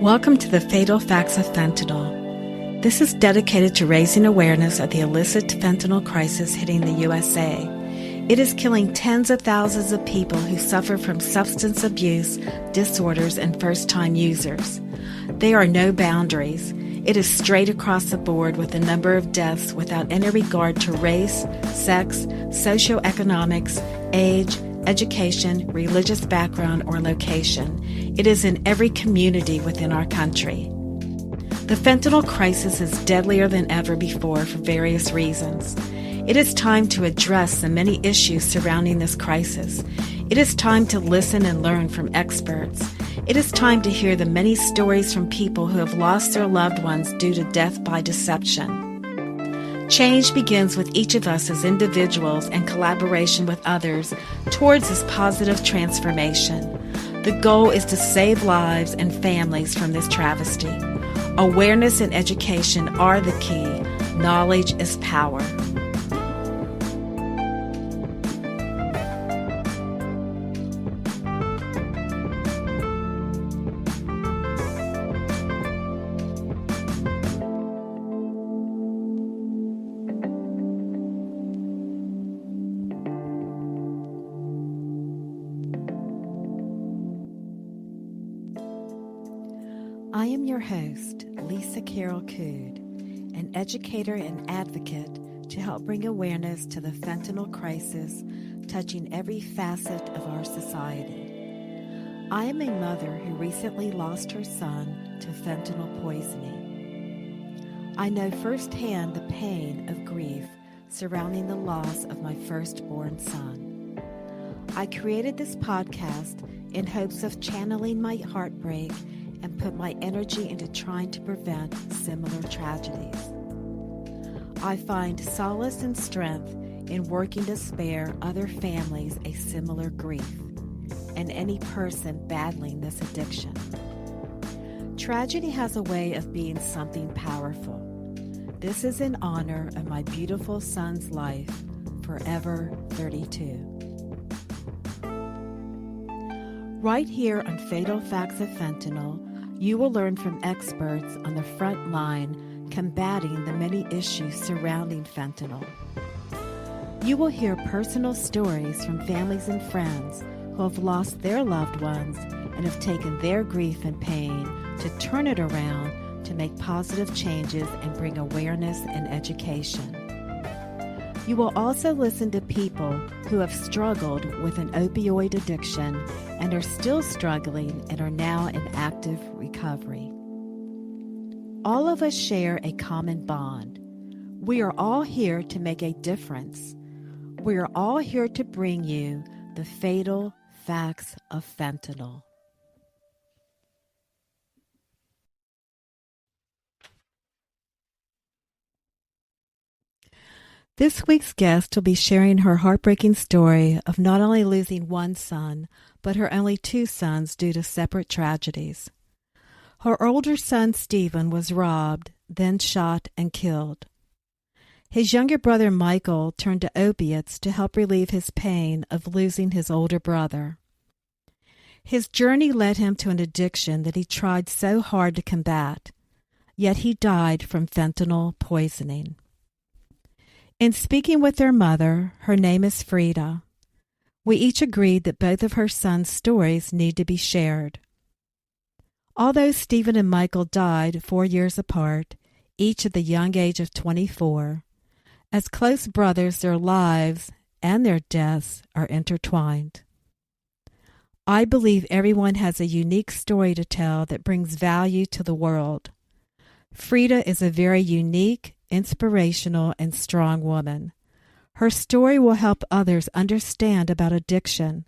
Welcome to the Fatal Facts of Fentanyl. This is dedicated to raising awareness of the illicit fentanyl crisis hitting the USA. It is killing tens of thousands of people who suffer from substance abuse, disorders, and first-time users. There are no boundaries. It is straight across the board with a number of deaths without any regard to race, sex, socioeconomics, age, education, religious background, or location. It is in every community within our country. The fentanyl crisis is deadlier than ever before for various reasons. It is time to address the many issues surrounding this crisis. It is time to listen and learn from experts. It is time to hear the many stories from people who have lost their loved ones due to death by deception. Change begins with each of us as individuals and collaboration with others towards this positive transformation. The goal is to save lives and families from this travesty. Awareness and education are the key. Knowledge is power. I am your host, Lisa Carol Cood, an educator and advocate to help bring awareness to the fentanyl crisis touching every facet of our society. I am a mother who recently lost her son to fentanyl poisoning. I know firsthand the pain of grief surrounding the loss of my firstborn son. I created this podcast in hopes of channeling my heartbreak and put my energy into trying to prevent similar tragedies. I find solace and strength in working to spare other families a similar grief and any person battling this addiction. Tragedy has a way of being something powerful. This is in honor of my beautiful son's life, forever 32. Right here on Fatal Facts of Fentanyl, you will learn from experts on the front line combating the many issues surrounding fentanyl. You will hear personal stories from families and friends who have lost their loved ones and have taken their grief and pain to turn it around to make positive changes and bring awareness and education. You will also listen to people who have struggled with an opioid addiction and are still struggling and are now in active recovery. All of us share a common bond. We are all here to make a difference. We are all here to bring you the fatal facts of fentanyl. This week's guest will be sharing her heartbreaking story of not only losing one son, but her only two sons due to separate tragedies. Her older son, Stephen, was robbed, then shot and killed. His younger brother, Michael, turned to opiates to help relieve his pain of losing his older brother. His journey led him to an addiction that he tried so hard to combat, yet he died from fentanyl poisoning. In speaking with their mother, her name is Freida, we each agreed that both of her sons' stories need to be shared. Although Stephen and Michael died 4 years apart, each at the young age of 24, as close brothers, their lives and their deaths are intertwined. I believe everyone has a unique story to tell that brings value to the world. Freida is a very unique, inspirational, and strong woman. Her story will help others understand about addiction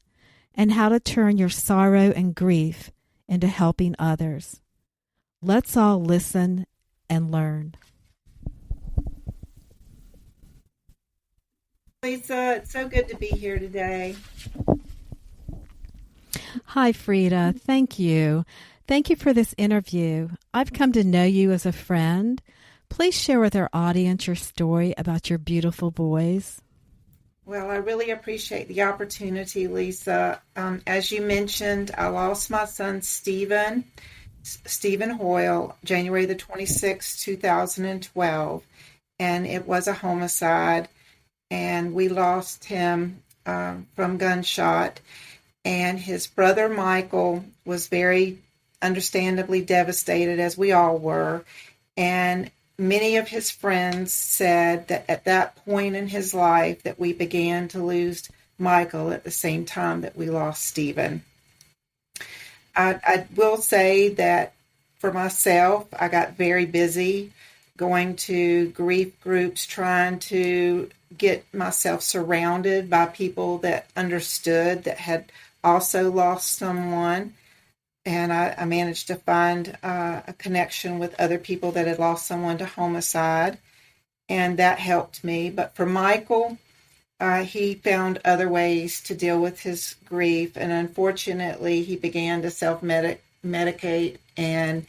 and how to turn your sorrow and grief into helping others. Let's all listen and learn. Lisa, it's so good to be here today. Hi, Freida. Thank you. Thank you for this interview. I've come to know you as a friend. Please share with our audience your story about your beautiful boys. Well, I really appreciate the opportunity, Lisa. As you mentioned, I lost my son, Stephen, Stephen Hoyle, January the 26th, 2012, and it was a homicide, and we lost him from gunshot. And his brother Michael was very understandably devastated, as we all were. And many of his friends said that at that point in his life that we began to lose Michael at the same time that we lost Stephen. I will say that for myself, I got very busy going to grief groups, trying to get myself surrounded by people that understood, that had also lost someone. And I managed to find a connection with other people that had lost someone to homicide, and that helped me. But for Michael, he found other ways to deal with his grief, and unfortunately, he began to self-medicate, and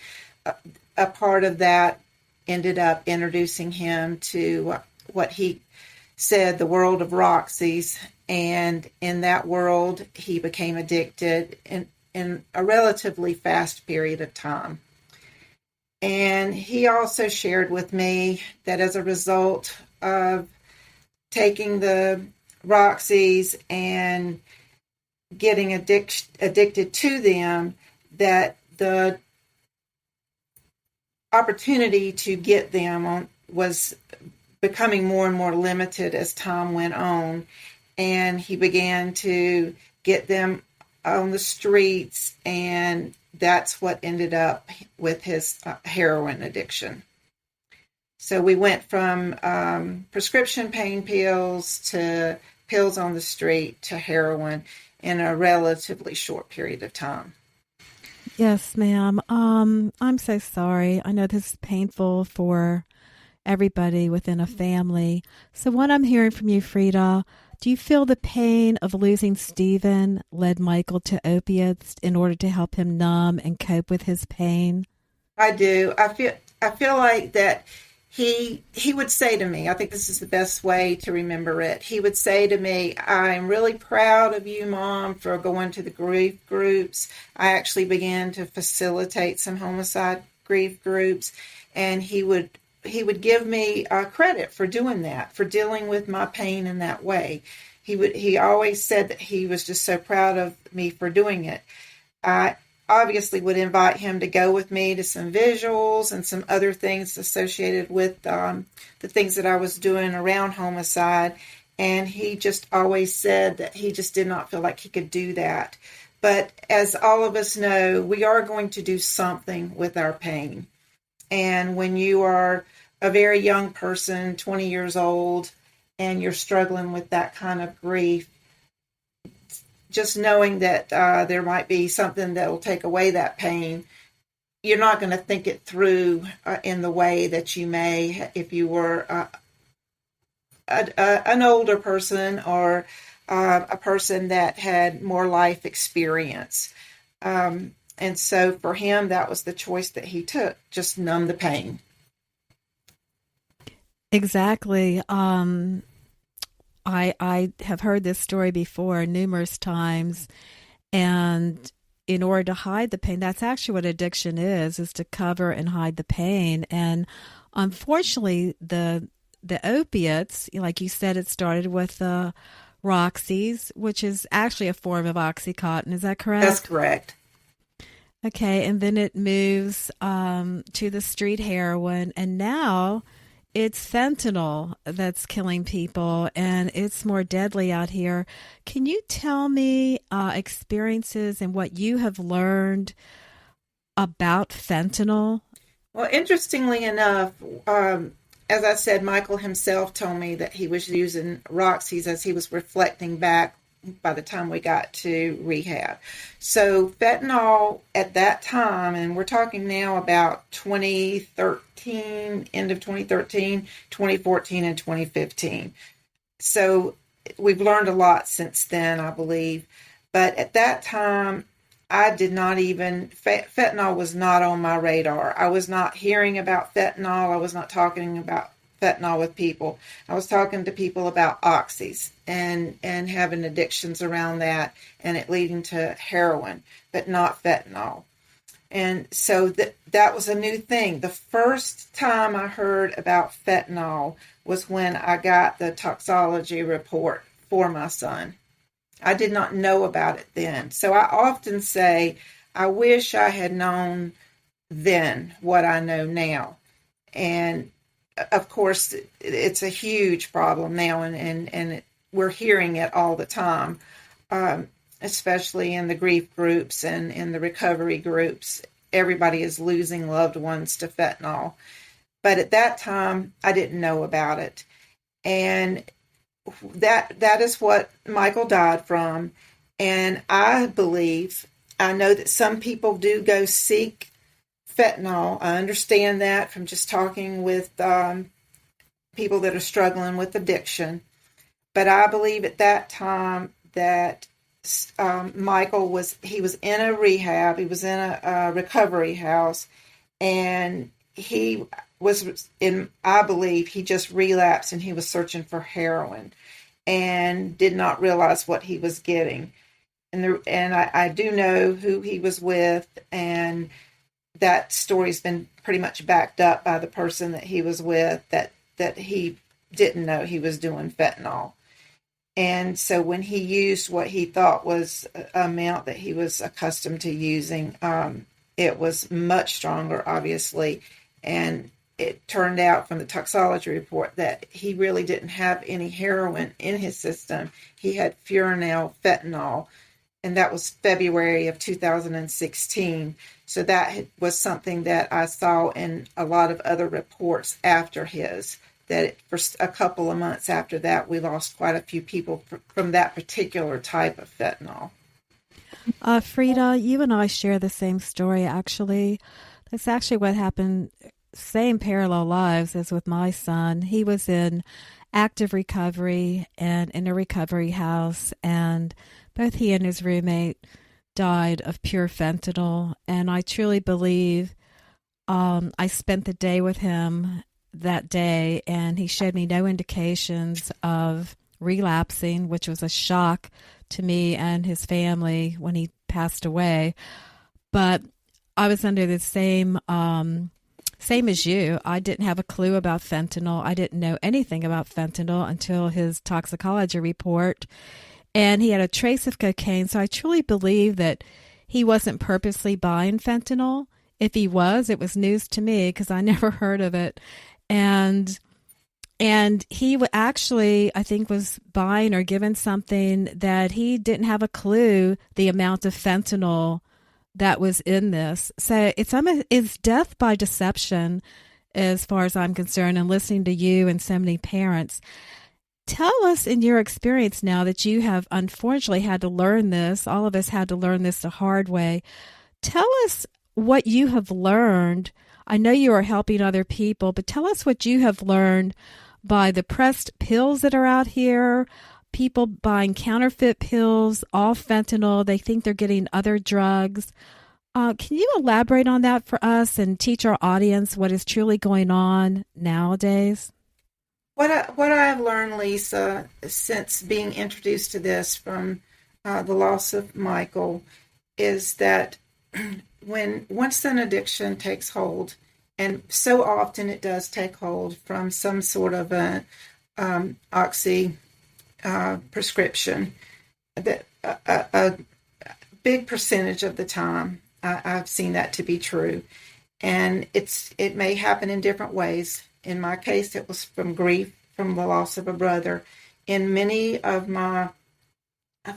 a part of that ended up introducing him to what he said, the world of Roxy's, and in that world, he became addicted in a relatively fast period of time. And he also shared with me that as a result of taking the Roxy's and getting addicted to them, that the opportunity to get them was becoming more and more limited as time went on. And he began to get them on the streets, and that's what ended up with his heroin addiction. So we went from prescription pain pills to pills on the street to heroin in a relatively short period of time. Yes, ma'am. I'm so sorry. I know this is painful for everybody within a family. So what I'm hearing from you, Freida, do you feel the pain of losing Stephen led Michael to opiates in order to help him numb and cope with his pain? I do. I feel like that he would say to me, I think this is the best way to remember it. He would say to me, "I'm really proud of you, Mom, for going to the grief groups." I actually began to facilitate some homicide grief groups, and he would give me credit for doing that, for dealing with my pain in that way. He always said that he was just so proud of me for doing it. I obviously would invite him to go with me to some visuals and some other things associated with the things that I was doing around homicide. And he just always said that he just did not feel like he could do that. But as all of us know, we are going to do something with our pain. And when you are a very young person, 20 years old, and you're struggling with that kind of grief, just knowing that there might be something that will take away that pain, you're not going to think it through in the way that you may if you were an older person or a person that had more life experience. And so for him, that was the choice that he took, just numb the pain. Exactly. I have heard this story before numerous times, and in order to hide the pain, that's actually what addiction is to cover and hide the pain. And unfortunately, the opiates, like you said, it started with the Roxy's, which is actually a form of Oxycontin. Is that correct? That's correct. Okay, and then it moves to the street heroin, and now it's fentanyl that's killing people, and it's more deadly out here. Can you tell me experiences and what you have learned about fentanyl? Well, interestingly enough, as I said, Michael himself told me that he was using Roxy's as he was reflecting back by the time we got to rehab. So fentanyl at that time, and we're talking now about 2013, end of 2013, 2014, and 2015. So we've learned a lot since then, I believe. But at that time, I did not even, fentanyl was not on my radar. I was not hearing about fentanyl. I was not talking about fentanyl with people. I was talking to people about oxys and having addictions around that and it leading to heroin, but not fentanyl. And so that was a new thing. The first time I heard about fentanyl was when I got the toxicology report for my son. I did not know about it then. So I often say, I wish I had known then what I know now. And of course, it's a huge problem now, and we're hearing it all the time, especially in the grief groups and in the recovery groups. Everybody is losing loved ones to fentanyl. But at that time, I didn't know about it. And that is what Michael died from. And I know that some people do go seek fentanyl. I understand that from just talking with people that are struggling with addiction. But I believe at that time that Michael was in a rehab. He was in a recovery house, and I believe he just relapsed, and he was searching for heroin and did not realize what he was getting. And I do know who he was with, and that story's been pretty much backed up by the person that he was with, that he didn't know he was doing fentanyl. And so when he used what he thought was an amount that he was accustomed to using, it was much stronger, obviously. And it turned out from the toxicology report that he really didn't have any heroin in his system. He had fentanyl, and that was February of 2016. So that was something that I saw in a lot of other reports after his, that for a couple of months after that, we lost quite a few people from that particular type of fentanyl. Freida, you and I share the same story, actually. That's actually what happened, same parallel lives as with my son. He was in active recovery and in a recovery house, and both he and his roommate died of pure fentanyl. And I truly believe I spent the day with him that day, and he showed me no indications of relapsing, which was a shock to me and his family when he passed away. But I was under the same as you. I didn't have a clue about fentanyl. I didn't know anything about fentanyl until his toxicology report. And he had a trace of cocaine. So I truly believe that he wasn't purposely buying fentanyl. If he was, it was news to me because I never heard of it. And he actually, I think, was buying or given something that he didn't have a clue the amount of fentanyl that was in this. So it's death by deception as far as I'm concerned, and listening to you and so many parents. Tell us, in your experience now that you have unfortunately had to learn this, all of us had to learn this the hard way. Tell us what you have learned. I know you are helping other people, but tell us what you have learned by the pressed pills that are out here, people buying counterfeit pills, all fentanyl. They think they're getting other drugs. Can you elaborate on that for us and teach our audience what is truly going on nowadays? What I've learned, Lisa, since being introduced to this from the loss of Michael, is that once an addiction takes hold, and so often it does take hold from some sort of an oxy prescription, that a big percentage of the time I've seen that to be true, and it may happen in different ways. In my case, it was from grief, from the loss of a brother. In many of my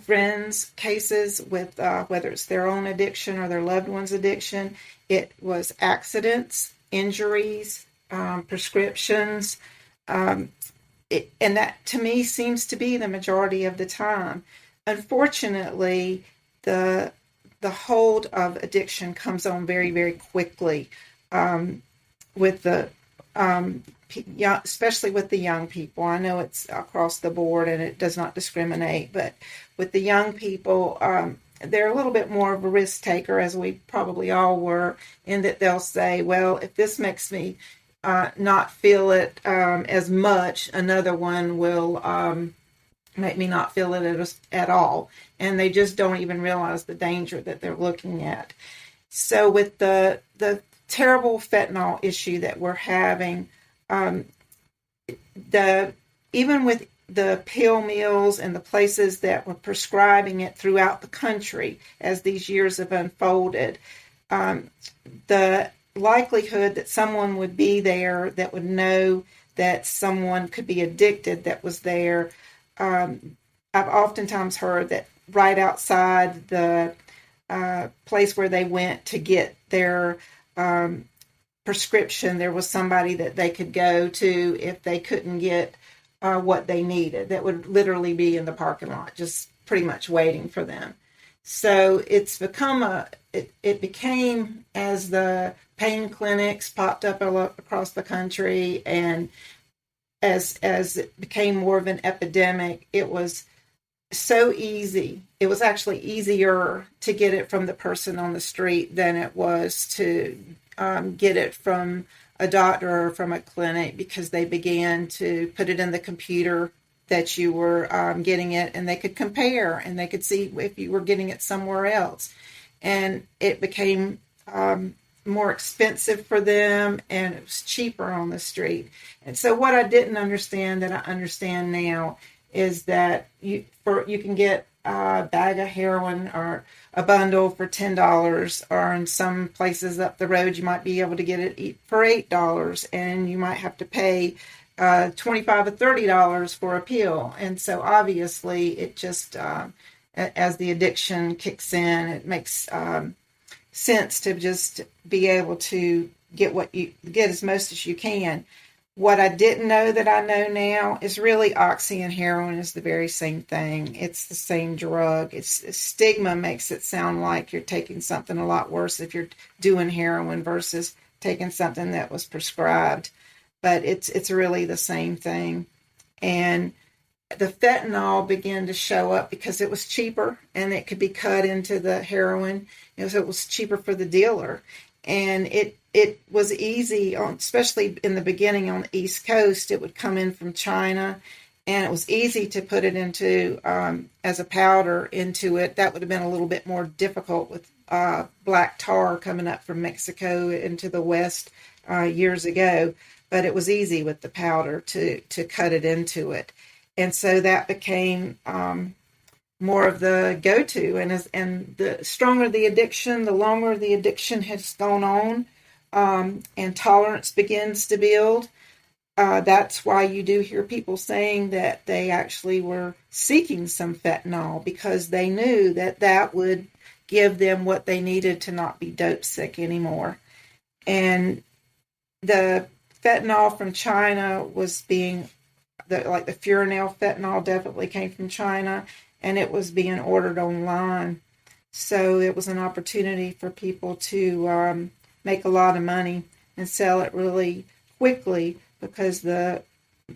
friends' cases, with whether it's their own addiction or their loved one's addiction, it was accidents, injuries, prescriptions, and that to me seems to be the majority of the time. Unfortunately, the hold of addiction comes on very, very quickly with the especially with the young people. I know it's across the board and it does not discriminate, but with the young people, they're a little bit more of a risk taker, as we probably all were, in that they'll say, well, if this makes me not feel it as much, another one will make me not feel it at all. And they just don't even realize the danger that they're looking at. So with the terrible fentanyl issue that we're having, um, the even with the pill mills and the places that were prescribing it throughout the country as these years have unfolded, um, the likelihood that someone would be there that would know that someone could be addicted that was there. I've oftentimes heard that right outside the place where they went to get their prescription, there was somebody that they could go to if they couldn't get what they needed. That would literally be in the parking lot, just pretty much waiting for them. So it's become it became, as the pain clinics popped up all across the country, and as it became more of an epidemic, it was so easy. It was actually easier to get it from the person on the street than it was to get it from a doctor or from a clinic, because they began to put it in the computer that you were getting it, and they could compare and they could see if you were getting it somewhere else. And it became more expensive for them, and it was cheaper on the street. And so what I didn't understand that I understand now is that you can get a bag of heroin or a bundle for $10, or in some places up the road you might be able to get it for $8, and you might have to pay $25 or $30 for a pill. And so obviously it just as the addiction kicks in, it makes sense to just be able to get as most as you can. What I didn't know that I know now is really oxy and heroin is the very same thing. It's the same drug. Stigma makes it sound like you're taking something a lot worse if you're doing heroin versus taking something that was prescribed. But it's really the same thing. And the fentanyl began to show up because it was cheaper and it could be cut into the heroin. It was cheaper for the dealer. And it was easy, especially in the beginning on the East Coast. It would come in from China, and it was easy to put it into as a powder into it. That would have been a little bit more difficult with black tar coming up from Mexico into the West years ago. But it was easy with the powder to cut it into it. And so that became more of the go-to. And the stronger the addiction, the longer the addiction has gone on, and tolerance begins to build. That's why you do hear people saying that they actually were seeking some fentanyl, because they knew that that would give them what they needed to not be dope sick anymore. And the fentanyl from China was being, like the Fentanyl fentanyl definitely came from China, and it was being ordered online. So it was an opportunity for people to make a lot of money and sell it really quickly, because the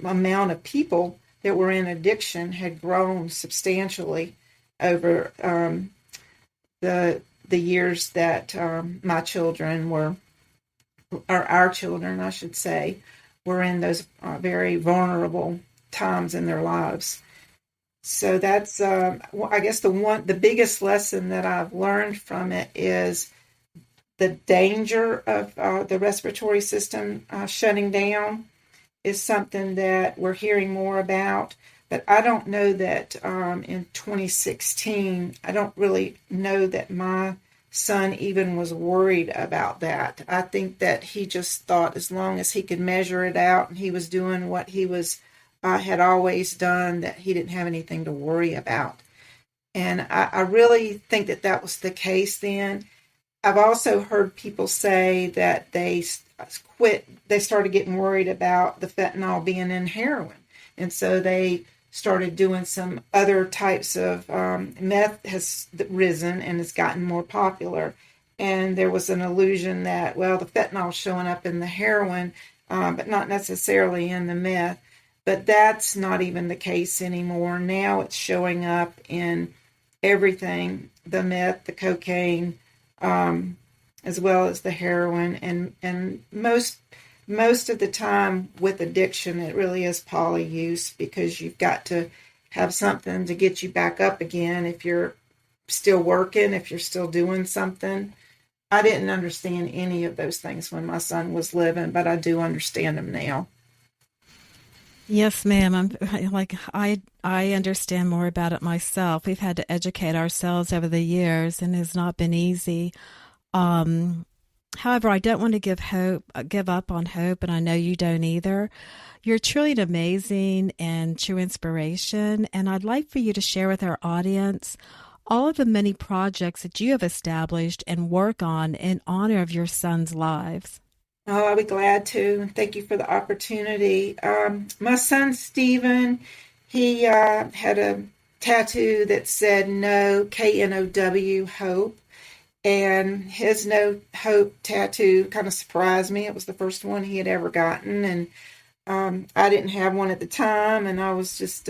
amount of people that were in addiction had grown substantially over the years that my children were, or our children, I should say, were in those very vulnerable times in their lives. So that's, I guess, the biggest lesson that I've learned from it is the danger of the respiratory system shutting down is something that we're hearing more about. But I don't know that in 2016, I don't really know that my son even was worried about that. I think that he just thought as long as he could measure it out and he was doing what he was had always done, that he didn't have anything to worry about. And I really think that that was the case then. I've also heard people say that they started getting worried about the fentanyl being in heroin. And so they started doing some other types of meth has risen and has gotten more popular. And there was an illusion that, well, the fentanyl showing up in the heroin, but not necessarily in the meth. But that's not even the case anymore. Now it's showing up in everything, the meth, the cocaine, as well as the heroin. And most of the time with addiction, it really is polyuse, because you've got to have something to get you back up again if you're still working, if you're still doing something. I didn't understand any of those things when my son was living, but I do understand them now. Yes, ma'am. I understand more about it myself. We've had to educate ourselves over the years, and it's not been easy. Um, However, I don't want to give up on hope, and I know you don't either. You're truly an amazing and true inspiration, and I'd like for you to share with our audience all of the many projects that you have established and work on in honor of your son's lives. Oh, I'll be glad to. And thank you for the opportunity. My son, Stephen, he had a tattoo that said no, K-N-O-W, hope. And his no hope tattoo kind of surprised me. It was the first one he had ever gotten. And I didn't have one at the time. And I was just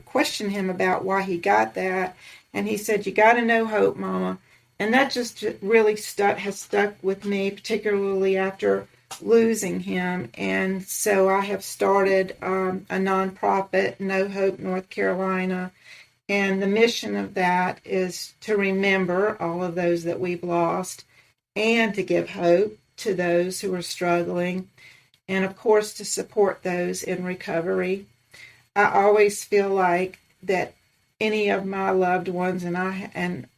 questioning him about why he got that. And he said, "You got to know hope, Mama." And that just really has stuck with me, particularly after losing him. And so I have started a nonprofit, No Hope North Carolina. And the mission of that is to remember all of those that we've lost and to give hope to those who are struggling, and of course to support those in recovery. I always feel like that any of my loved ones, and I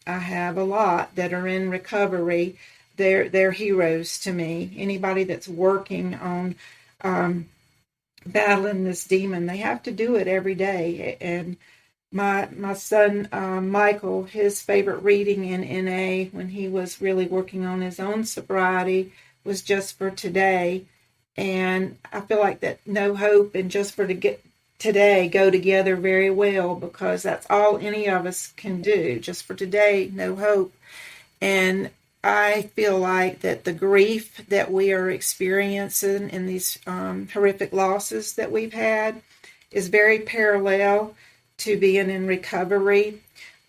have a lot that are in recovery, they're heroes to me. Anybody that's working on battling this demon, they have to do it every day. And my son Michael, his favorite reading in NA when he was really working on his own sobriety was Just for Today. And I feel like that No Hope and Just for Today go together very well, because that's all any of us can do. Just for today, no hope. And I feel like that the grief that we are experiencing in these horrific losses that we've had is very parallel to being in recovery.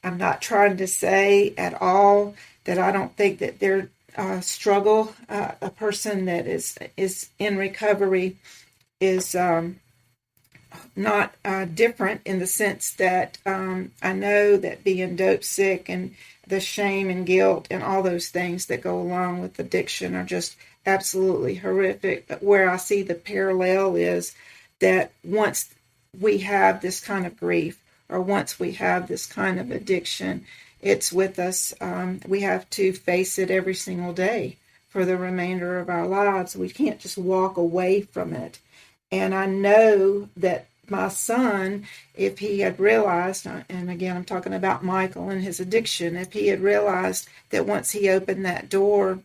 I'm not trying to say at all that I don't think that their struggle, a person that is in recovery, is not different, in the sense that I know that being dope sick and the shame and guilt and all those things that go along with addiction are just absolutely horrific. But where I see the parallel is that once we have this kind of grief, or once we have this kind of addiction, it's with us. We have to face it every single day for the remainder of our lives. We can't just walk away from it. And I know that my son, if he had realized, and again, I'm talking about Michael and his addiction, if he had realized that once he opened that door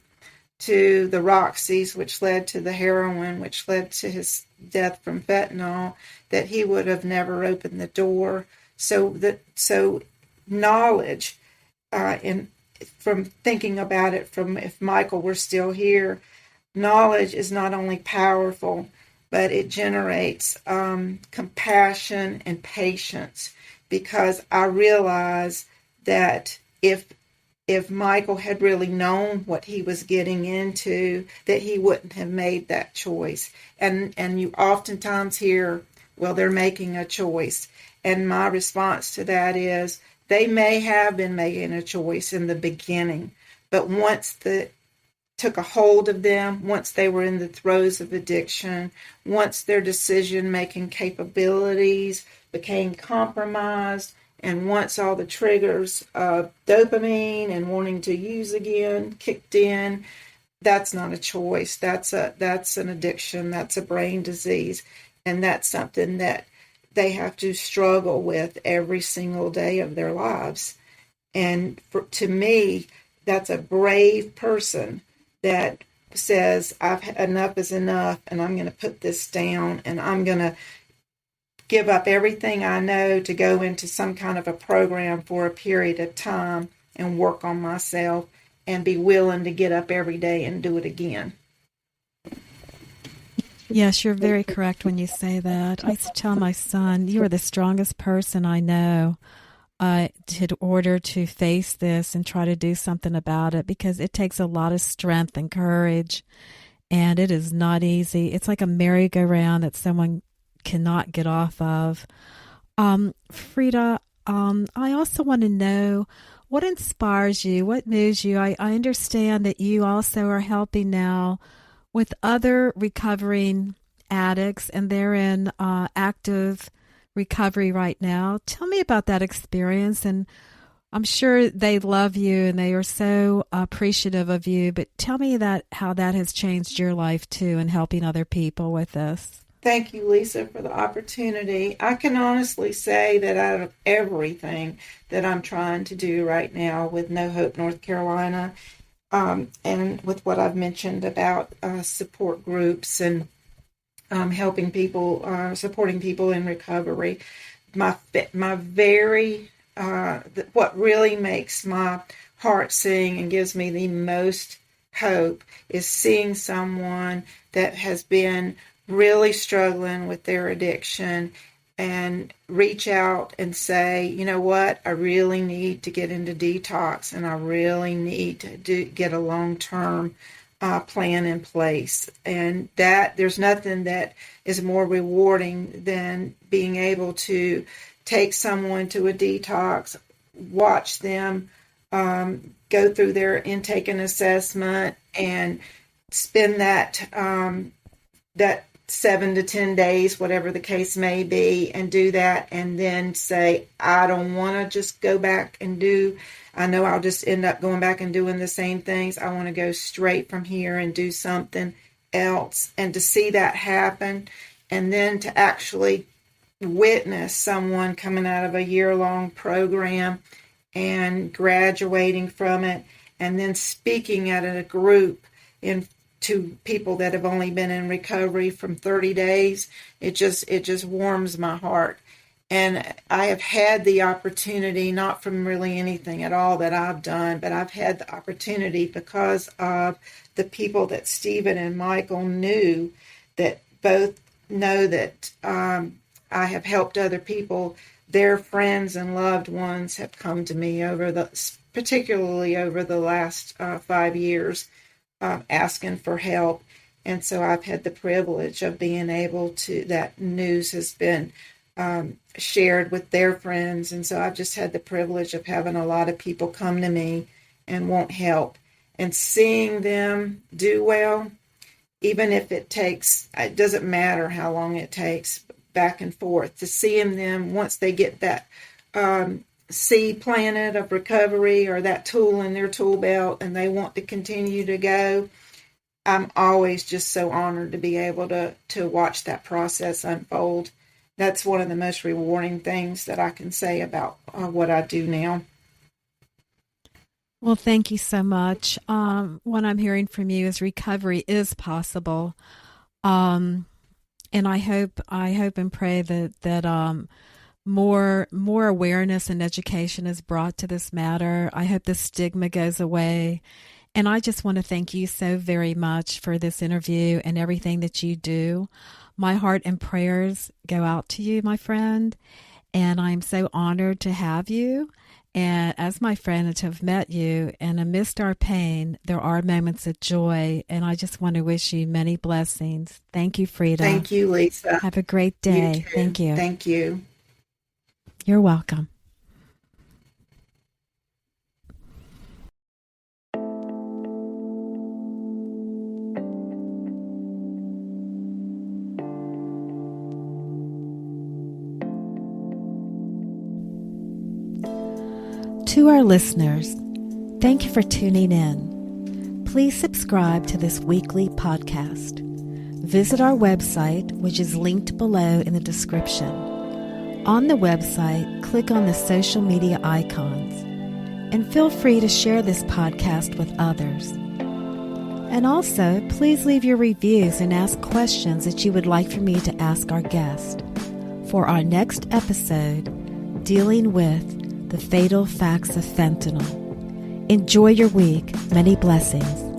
to the Roxy's, which led to the heroin, which led to his death from fentanyl, that he would have never opened the door. So knowledge, and from thinking about it, from if Michael were still here, knowledge is not only powerful, but it generates compassion and patience, because I realize that if Michael had really known what he was getting into, that he wouldn't have made that choice. And you oftentimes hear, well, they're making a choice. And my response to that is, they may have been making a choice in the beginning, but once took a hold of them, once they were in the throes of addiction, once their decision-making capabilities became compromised, and once all the triggers of dopamine and wanting to use again kicked in, that's not a choice. That's an addiction. That's a brain disease. And that's something that they have to struggle with every single day of their lives. And to me, that's a brave person that says, enough is enough, and I'm going to put this down, and I'm going to give up everything I know to go into some kind of a program for a period of time and work on myself and be willing to get up every day and do it again. Yes, you're very correct when you say that. I used to tell my son, "You are the strongest person I know in order to face this and try to do something about it, because it takes a lot of strength and courage, and it is not easy. It's like a merry-go-round that someone cannot get off of." Freida, I also want to know, what inspires you? What moves you? I understand that you also are helping now with other recovering addicts, and they're in active recovery right now. Tell me about that experience, and I'm sure they love you and they are so appreciative of you, but tell me how that has changed your life too in helping other people with this. Thank you, Lisa, for the opportunity. I can honestly say that out of everything that I'm trying to do right now with No Hope North Carolina, and with what I've mentioned about support groups and helping people, supporting people in recovery, what really makes my heart sing and gives me the most hope is seeing someone that has been really struggling with their addiction and reach out and say, you know what, I really need to get into detox, and I really need to get a long-term plan in place. And that there's nothing that is more rewarding than being able to take someone to a detox, watch them go through their intake and assessment, and spend that 7 to 10 days, whatever the case may be, and do that, and then say, I don't want to just go back and I know I'll just end up going back and doing the same things. I want to go straight from here and do something else. And to see that happen, and then to actually witness someone coming out of a year-long program and graduating from it, and then speaking at a group to people that have only been in recovery from 30 days, it just warms my heart. And I have had the opportunity, not from really anything at all that I've done, but I've had the opportunity because of the people that Stephen and Michael knew, that both know that I have helped other people. Their friends and loved ones have come to me particularly over the last 5 years, asking for help. And so I've had the privilege of being able to, that news has been shared with their friends. And so I've just had the privilege of having a lot of people come to me and want help, and seeing them do well, even if it doesn't matter how long it takes, back and forth, to seeing them once they get that seed planted of recovery or that tool in their tool belt and they want to continue to go. I'm always just so honored to be able to watch that process unfold. That's one of the most rewarding things that I can say about what I do now. Well, thank you so much. What I'm hearing from you is recovery is possible. And I hope and pray that more awareness and education is brought to this matter. I hope the stigma goes away. And I just want to thank you so very much for this interview and everything that you do. My heart and prayers go out to you, my friend. And I'm so honored to have you and as my friend, and to have met you. And amidst our pain, there are moments of joy. And I just want to wish you many blessings. Thank you, Freida. Thank you, Lisa. Have a great day. Thank you. Thank you. You're welcome. To our listeners, thank you for tuning in. Please subscribe to this weekly podcast. Visit our website, which is linked below in the description. On the website, click on the social media icons, and feel free to share this podcast with others. And also, please leave your reviews and ask questions that you would like for me to ask our guest for our next episode, dealing with the fatal facts of fentanyl. Enjoy your week. Many blessings.